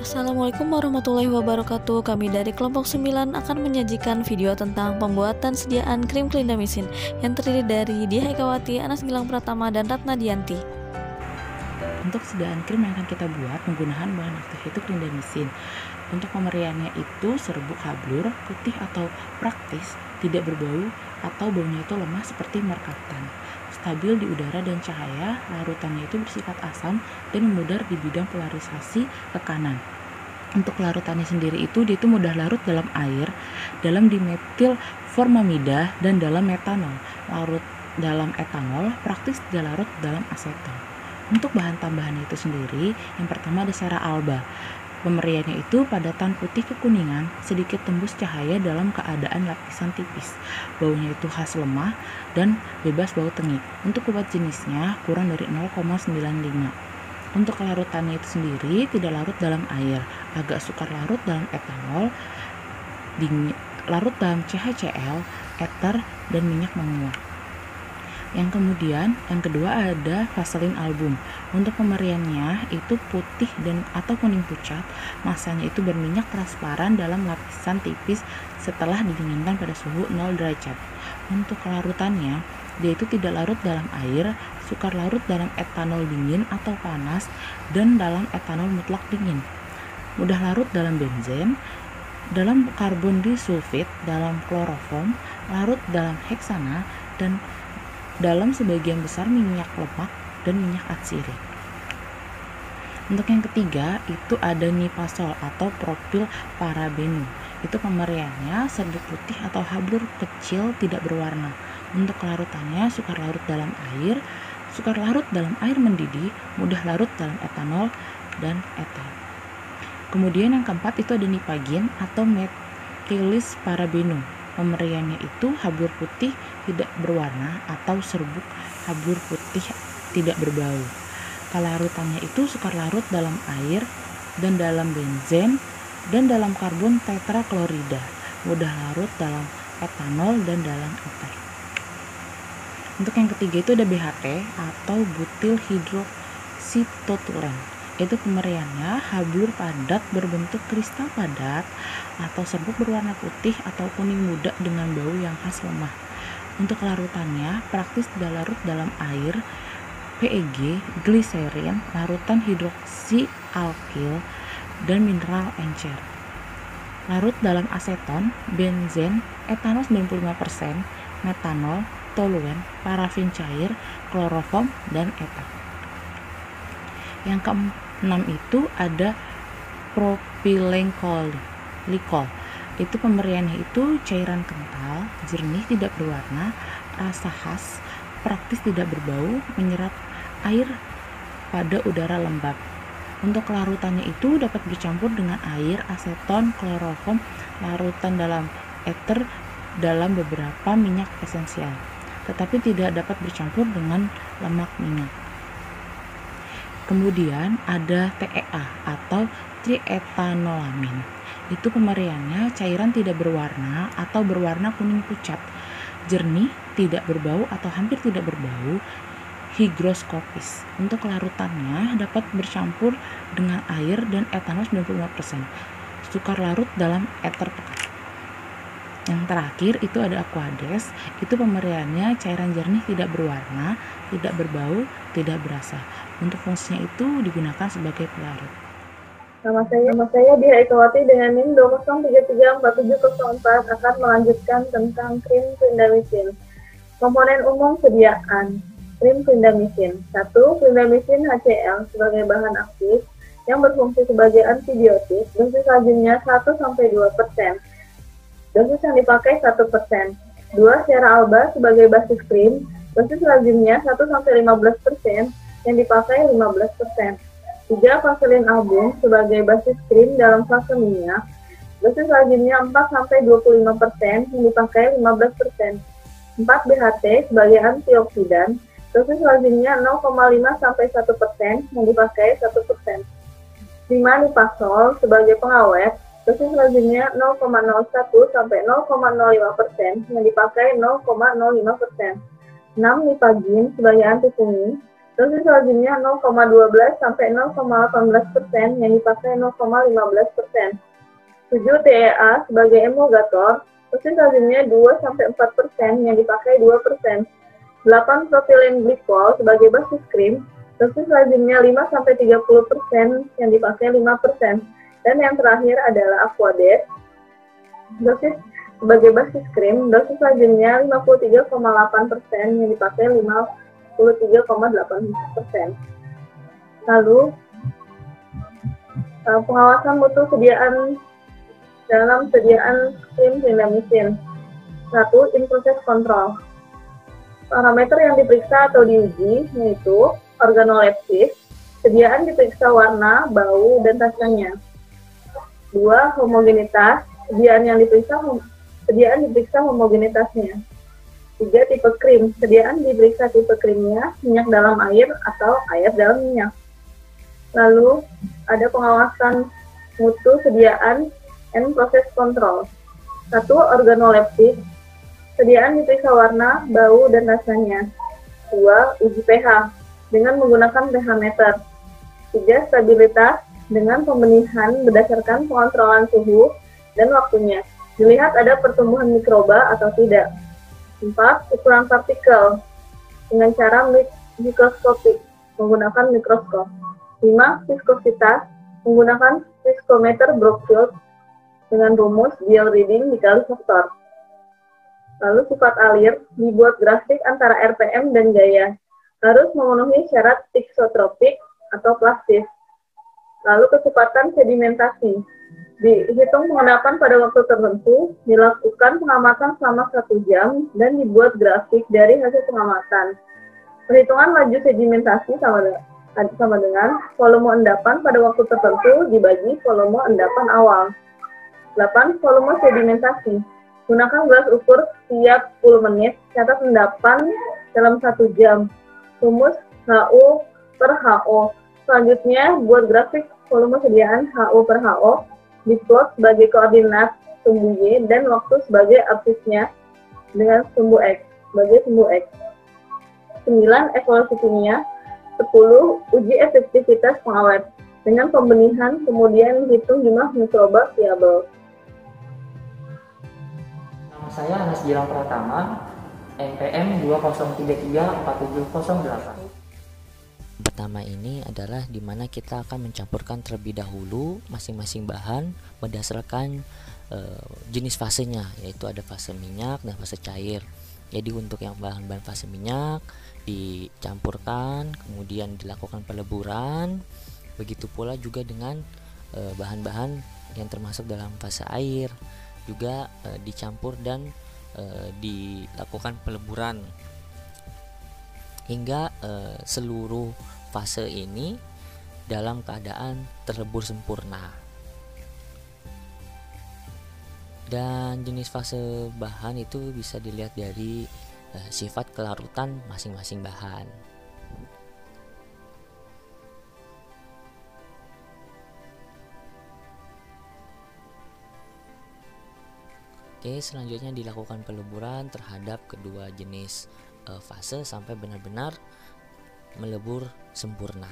Assalamualaikum warahmatullahi wabarakatuh. Kami dari kelompok 9 akan menyajikan video tentang pembuatan sediaan krim clindamycin yang terdiri dari Diah Ekawati, Anas Gilang Pratama, dan Ratna Dianti. Untuk sediaan krim yang akan kita buat menggunakan bahan aktif itu clindamycin. Untuk pemeriannya itu serbuk hablur, putih atau praktis, tidak berbau atau baunya itu lemah seperti merkaptan. Stabil di udara dan cahaya, larutannya itu bersifat asam dan memudar di bidang polarisasi ke kanan. Untuk larutannya sendiri itu dia itu mudah larut dalam air, dalam dimetil formamida dan dalam metanol. Larut dalam etanol, praktis tidak larut dalam aseton. Untuk bahan tambahan itu sendiri, yang pertama ada sera alba. Pemeriannya itu padatan putih kekuningan, sedikit tembus cahaya dalam keadaan lapisan tipis. Baunya itu khas lemah dan bebas bau tengik. Untuk obat jenisnya kurang dari 0,95. Untuk larutannya itu sendiri tidak larut dalam air, agak sukar larut dalam etanol, larut dalam CHCl, ether, dan minyak menguap. Yang kedua ada Vaseline album. Untuk pemeriannya itu putih dan atau kuning pucat, masanya itu berminyak transparan dalam lapisan tipis setelah didinginkan pada suhu 0 derajat. Untuk larutannya, dia itu tidak larut dalam air, sukar larut dalam etanol dingin atau panas, dan dalam etanol mutlak dingin. Mudah larut dalam benzen, dalam karbon disulfid, dalam kloroform, larut dalam heksana, dan dalam sebagian besar minyak lemak dan minyak atsiri. Untuk yang ketiga itu ada nipasol atau propil parabenum. Itu pemeriannya serbuk putih atau hablur kecil tidak berwarna. Untuk larutannya sukar larut dalam air, sukar larut dalam air mendidih, mudah larut dalam etanol dan eter. Kemudian yang keempat itu ada nipagin atau methylis parabenum. Pemeriannya itu hablur putih tidak berwarna atau serbuk hablur putih tidak berbau. Larutannya itu sukar larut dalam air dan dalam benzen dan dalam karbon tetraklorida, mudah larut dalam etanol dan dalam ether. Untuk yang ketiga itu ada BHT atau butyl hidroksitotulen. Itu pemeriannya hablur padat berbentuk kristal padat atau serbuk berwarna putih atau kuning muda dengan bau yang khas lemah. Untuk larutannya praktis tidak larut dalam air, PEG, gliserin, larutan hidroksi alkil, dan mineral encer. Larut dalam aseton, benzen, etanol 95%, metanol, toluen, parafin cair, kloroform, dan ether. Yang keenam itu ada propylenglikol. Itu pemberiannya itu cairan kental, jernih tidak berwarna, rasa khas, praktis tidak berbau, menyerap air pada udara lembab. Untuk larutannya itu dapat bercampur dengan air, aseton, kloroform, larutan dalam ether, dalam beberapa minyak esensial, tetapi tidak dapat bercampur dengan lemak minyak. Kemudian ada TEA atau triethanolamin. Itu pemeriannya cairan tidak berwarna atau berwarna kuning pucat, jernih, tidak berbau atau hampir tidak berbau, higroskopis. Untuk larutannya dapat bercampur dengan air dan etanol 95%. Sukar larut dalam ether pekat. Yang terakhir itu ada Aquades. Itu pemberiannya cairan jernih tidak berwarna, tidak berbau, tidak berasa. Untuk fungsinya itu digunakan sebagai pelarut. Nama saya Diah Ekawati dengan NIM 20334704 akan melanjutkan tentang krim clindamycin. Komponen umum sediaan krim clindamycin. 1. Clindamycin HCl sebagai bahan aktif yang berfungsi sebagai antibiotik. Dosis lazimnya 1-2%. Dosis yang dipakai 1%. 2. Sera alba sebagai basis krim. Dosis lazimnya 1-15%, yang dipakai 15%. 3. Vaseline album sebagai basis krim dalam fase minyak. Dosis lazimnya 4-25%, yang dipakai 15%. 4. BHT sebagai antioksidan. Dosis lazimnya 0,5-1%, yang dipakai 1%. 5. Nipasol sebagai pengawet. Dosis lazimnya 0,01-0,05%, yang dipakai 0,05%. 6. Nipagin sebagai antifungi. Dosis lazimnya 0,12 sampai 0,18% yang dipakai 0,15%. 7 TEA sebagai emulgator, dosis lazimnya 2-4% yang dipakai 2%. 8 propilene glikol sebagai basis krim, dosis lazimnya 5-30% yang dipakai 5%. Dan yang terakhir adalah Aquadex, dosis sebagai basis krim, dosis lazimnya 53,8% yang dipakai 53,8%. Lalu, pengawasan mutu sediaan dalam sediaan krim clindamycin. 1. In-process control. Parameter yang diperiksa atau diuji yaitu organoleptis, sediaan diperiksa warna, bau, dan rasanya. 2. Homogenitas, sediaan diperiksa homogenitasnya. 3. Tipe krim, sediaan diperiksa tipe krimnya, minyak dalam air atau air dalam minyak. Lalu ada pengawasan mutu sediaan and process control. 1. Organoleptis, sediaan diperiksa warna, bau, dan rasanya. 2. Uji pH dengan menggunakan pH meter. 3. Stabilitas dengan pembenihan berdasarkan pengontrolan suhu dan waktunya. Dilihat ada pertumbuhan mikroba atau tidak. 4. Ukuran partikel dengan cara mikroskopik menggunakan mikroskop. 5. Viskositas menggunakan viskometer Brookfield dengan rumus biel reading dikali faktor. Lalu sifat alir dibuat grafik antara RPM dan gaya. Harus memenuhi syarat iksotropik atau plastis. Lalu kecepatan sedimentasi. Dihitung pengendapan pada waktu tertentu, dilakukan pengamatan selama 1 jam, dan dibuat grafik dari hasil pengamatan. Perhitungan laju sedimentasi sama dengan volume endapan pada waktu tertentu dibagi volume endapan awal. 8. Volume sedimentasi. Gunakan gelas ukur setiap 10 menit, catat endapan dalam 1 jam. Rumus HU per HO. Selanjutnya, buat grafik volume sediaan HU per HO, diplot sebagai koordinat sumbu Y dan waktu sebagai absisnya dengan sumbu X, sebagai sumbu X. 9. Evaluasi kimia. 10. Uji efektivitas pengawet. Dengan pembenihan, kemudian hitung jumlah mikroba viabel. Nama saya Anas Gilang Pratama, NPM 20334708. Pertama ini adalah dimana kita akan mencampurkan terlebih dahulu masing-masing bahan berdasarkan jenis fasenya, yaitu ada fase minyak dan fase cair. Jadi untuk yang bahan-bahan fase minyak dicampurkan, kemudian dilakukan peleburan. Begitu pula juga dengan bahan-bahan yang termasuk dalam fase air juga dicampur dan dilakukan peleburan hingga seluruh fase ini dalam keadaan terlebur sempurna. Dan jenis fase bahan itu bisa dilihat dari sifat kelarutan masing-masing bahan. Oke, selanjutnya dilakukan peleburan terhadap kedua jenis fase sampai benar-benar melebur sempurna.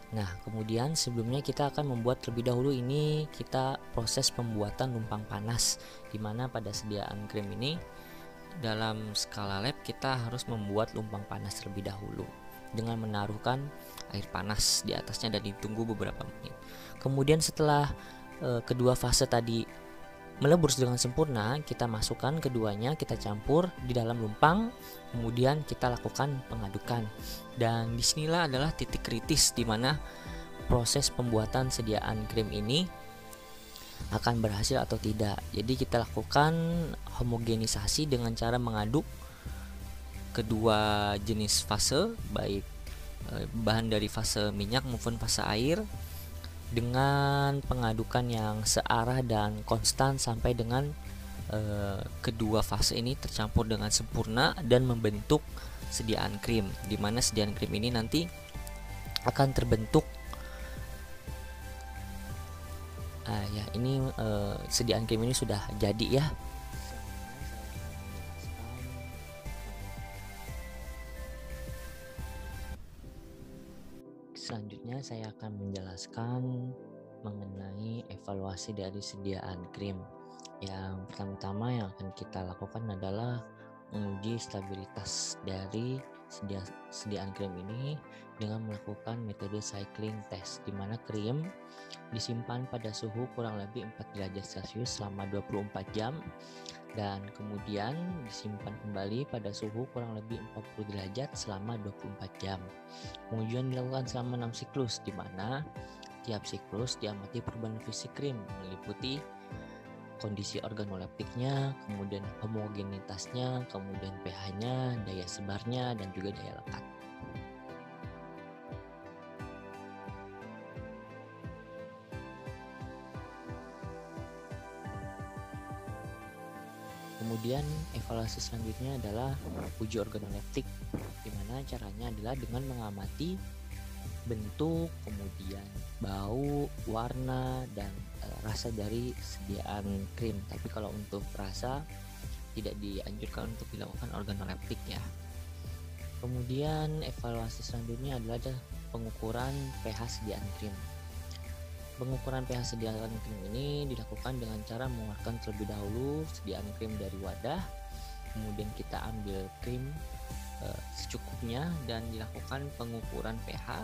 Nah, kemudian sebelumnya kita akan membuat terlebih dahulu ini kita proses pembuatan lumpang panas, di mana pada sediaan krim ini dalam skala lab kita harus membuat lumpang panas terlebih dahulu dengan menaruhkan air panas di atasnya dan ditunggu beberapa menit. Kemudian setelah kedua fase tadi melebur dengan sempurna, kita masukkan keduanya, kita campur di dalam lumpang, kemudian kita lakukan pengadukan. Dan disinilah adalah titik kritis di mana proses pembuatan sediaan krim ini akan berhasil atau tidak. Jadi kita lakukan homogenisasi dengan cara mengaduk kedua jenis fase, baik bahan dari fase minyak maupun fase air, dengan pengadukan yang searah dan konstan sampai dengan kedua fase ini tercampur dengan sempurna dan membentuk sediaan krim, di mana sediaan krim ini nanti akan terbentuk. Ya, ini sediaan krim ini sudah jadi ya. saya akan menjelaskan mengenai evaluasi dari sediaan krim. Yang pertama-tama yang akan kita lakukan adalah menguji stabilitas dari sediaan krim ini dengan melakukan metode cycling test, di mana krim disimpan pada suhu kurang lebih 4 derajat Celcius selama 24 jam dan kemudian disimpan kembali pada suhu kurang lebih 40 derajat selama 24 jam. Pengujian dilakukan selama 6 siklus, di mana tiap siklus diamati perubahan fisik krim meliputi kondisi organoleptiknya, kemudian homogenitasnya, kemudian pH-nya, daya sebarnya, dan juga daya lekat. Kemudian evaluasi selanjutnya adalah uji organoleptik, di mana caranya adalah dengan mengamati bentuk, kemudian bau, warna, dan rasa dari sediaan krim. Tapi kalau untuk rasa tidak dianjurkan untuk dilakukan organoleptik ya. Kemudian evaluasi selanjutnya adalah pengukuran pH sediaan krim. Pengukuran pH sediaan krim ini dilakukan dengan cara mengeluarkan terlebih dahulu sediaan krim dari wadah, kemudian kita ambil krim secukupnya dan dilakukan pengukuran pH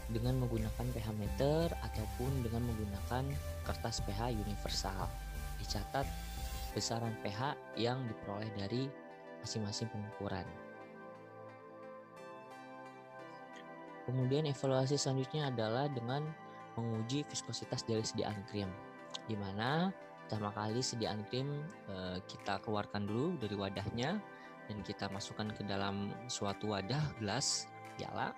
dengan menggunakan pH meter ataupun dengan menggunakan kertas pH universal. Dicatat besaran pH yang diperoleh dari masing-masing pengukuran. Kemudian evaluasi selanjutnya adalah dengan menguji viskositas dari sediaan krim, di mana pertama kali sediaan krim kita keluarkan dulu dari wadahnya dan kita masukkan ke dalam suatu wadah gelas piala.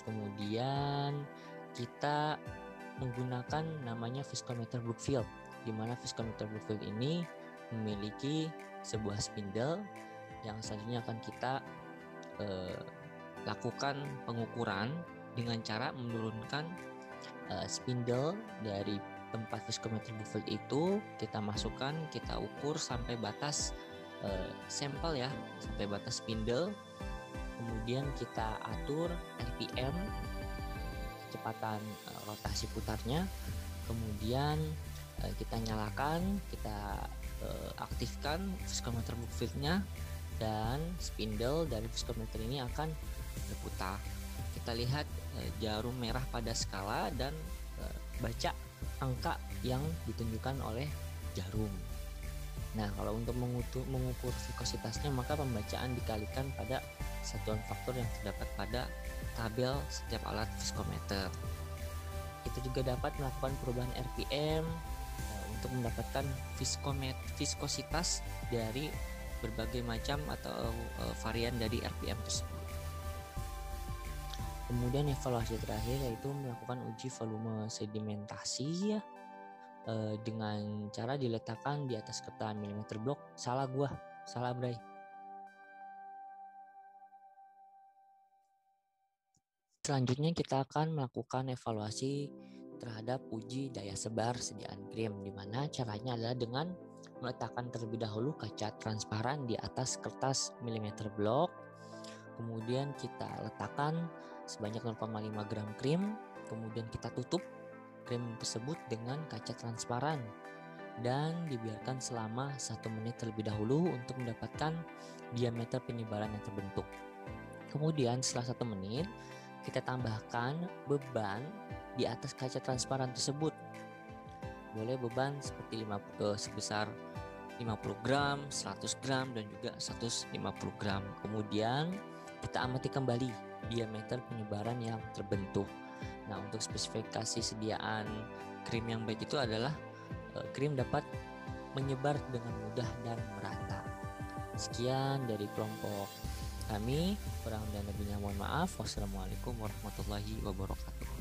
Kemudian kita menggunakan namanya viskometer Brookfield, di mana viskometer Brookfield ini memiliki sebuah spindle yang selanjutnya akan kita lakukan pengukuran dengan cara menurunkan spindle dari tempat viskometer Brookfield itu, kita masukkan, kita ukur sampai batas sampel ya, sampai batas spindle. Kemudian kita atur RPM, kecepatan rotasi putarnya. Kemudian kita nyalakan, kita aktifkan viskometer Brookfield-nya, dan spindle dari viskometer ini akan berputar. Kita lihat jarum merah pada skala dan baca angka yang ditunjukkan oleh jarum. Nah, kalau untuk mengukur viskositasnya, maka pembacaan dikalikan pada satuan faktor yang terdapat pada tabel setiap alat viskometer. Kita juga dapat melakukan perubahan RPM untuk mendapatkan viskositas dari berbagai macam atau varian dari RPM tersebut. Kemudian evaluasi terakhir yaitu melakukan uji volume sedimentasi ya, dengan cara diletakkan di atas ketan milimeter blok. Salah Bray. Selanjutnya kita akan melakukan evaluasi terhadap uji daya sebar sediaan krim, di mana caranya adalah dengan meletakkan terlebih dahulu kaca transparan di atas kertas milimeter blok. Kemudian kita letakkan sebanyak 0,5 gram krim, kemudian kita tutup krim tersebut dengan kaca transparan dan dibiarkan selama 1 menit terlebih dahulu untuk mendapatkan diameter penyebaran yang terbentuk. Kemudian setelah 1 menit kita tambahkan beban di atas kaca transparan tersebut. Boleh beban seperti sebesar 50 gram, 100 gram, dan juga 150 gram. Kemudian kita amati kembali diameter penyebaran yang terbentuk. Nah, untuk spesifikasi sediaan krim yang baik itu adalah krim dapat menyebar dengan mudah dan merata. Sekian dari kelompok kami, kurang dan lebihnya mohon maaf. Wassalamualaikum warahmatullahi wabarakatuh.